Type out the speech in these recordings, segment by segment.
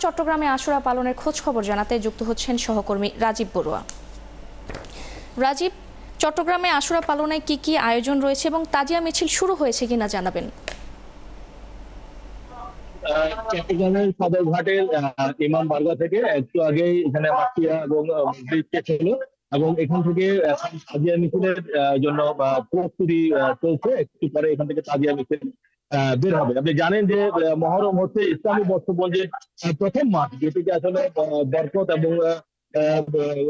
চট্টগ্রামে আশুরা পালনের খোঁজ খবর জানাতে যুক্ত হচ্ছেন সহকর্মী রাজীব বড়ুয়া। রাজীব, চট্টগ্রামে আশুরা পালনে কি কি আয়োজন রয়েছে এবং তাজিয়া মিছিল শুরু হয়েছে কিনা জানাবেন। চট্টগ্রামের সদরঘাটের ইমাম বারগা থেকে একটু আগে এখানে মাটিয়া এবং ব্রিজ শেষ হলো এবং এখান থেকে তাজিয়া মিছিলের জন্য প্রস্তুতি চলছে। একটু পরে এখান থেকে তাজিয়া মিছিল বের হবে। আপনি জানেন যে মহরম হচ্ছে ইসলামী বর্ষপঞ্জির প্রথম মাস, যেটিকে আসলে বরকত এবং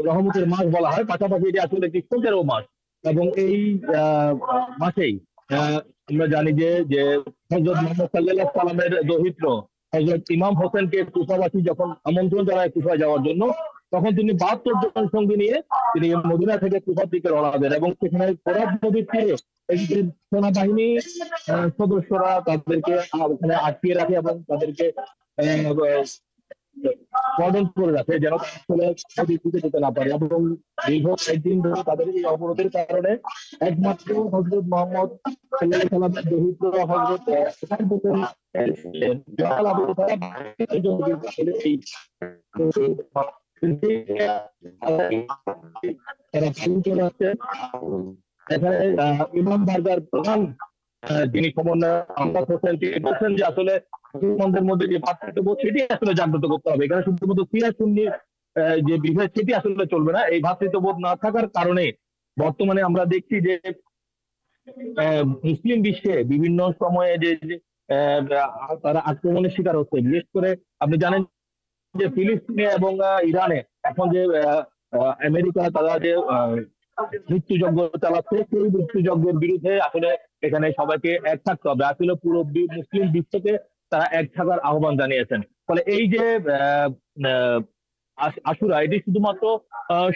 রহমতের মাস বলা হয়। পাশাপাশি এটি আসলে একটি শোকেরও মাস এবং এই মাসেই আমরা জানি যে যে হযরত মুহাম্মদ সাল্লাল্লাহু আলাইহি সাল্লামের দৌহিত্র হযরত ইমাম হোসেনকে কুফাবাসী যখন আমন্ত্রণ জানায় কুফায় যাওয়ার জন্য, তখন তিনি ৭২ জন সঙ্গী নিয়ে তিনি মদিনা থেকে কুফার দিকে রওনা দেন এবং সেখানে ফোরাত নদীর তীরে সেনাবাহিনী সদস্যরা তাদেরকে ওখানে আটকিয়ে রাখে এবং তাদেরকে কর্ডন করে রাখে যেন আসলে দিকে যেতে না পারে। এবং দীর্ঘ কয়েকদিন ধরে তাদের এই অবরোধের কারণে একমাত্র হযরত মুহাম্মদ সাল্লাল্লাহু আলাইহি সাল্লামের দৌহিত্র হযরত জালাল আবু তালেব এখানে ইমাম বারগার প্রধান যিনি সমন্বয় আমজাদ হোসেন, তিনি বলছেন যে আসলে মুসলমানদের মধ্যে যে ভ্রাতৃত্ববোধ সেটি আসলে জাগ্রত করতে হবে। এখানে শুধুমাত্র শিয়া সুন্নির যে বিভেদ সেটি আসলে চলবে না। এই ভ্রাতৃত্ববোধ না থাকার কারণে বর্তমানে আমরা দেখছি যে মুসলিম বিশ্বে বিভিন্ন সময়ে যে তারা আক্রমণের শিকার হচ্ছে। বিশেষ করে আপনি জানেন যে ফিলিস্তিনে এবং ইরানে এখন যে আমেরিকা তারা যে মৃত্যুযজ্ঞ চালাচ্ছে, সেই মৃত্যুযজ্ঞের বিরুদ্ধে আসলে এখানে সবাইকে এক থাকতে হবে। আসলে পুরো মুসলিম বিশ্বকে তারা এক থাকার আহ্বান জানিয়েছেন। ফলে এই যে আশুরা, এটি শুধুমাত্র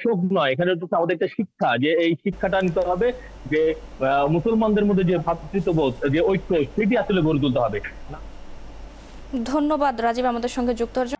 শোক নয়, এখানে হচ্ছে আমাদের একটা শিক্ষা, যে এই শিক্ষাটা নিতে হবে যে মুসলমানদের মধ্যে যে ভ্রাতৃত্ববোধ, যে ঐক্য, সেটি আসলে গড়ে তুলতে হবে। ধন্যবাদ রাজীব আমাদের সঙ্গে যুক্ত হওয়ার জন্য।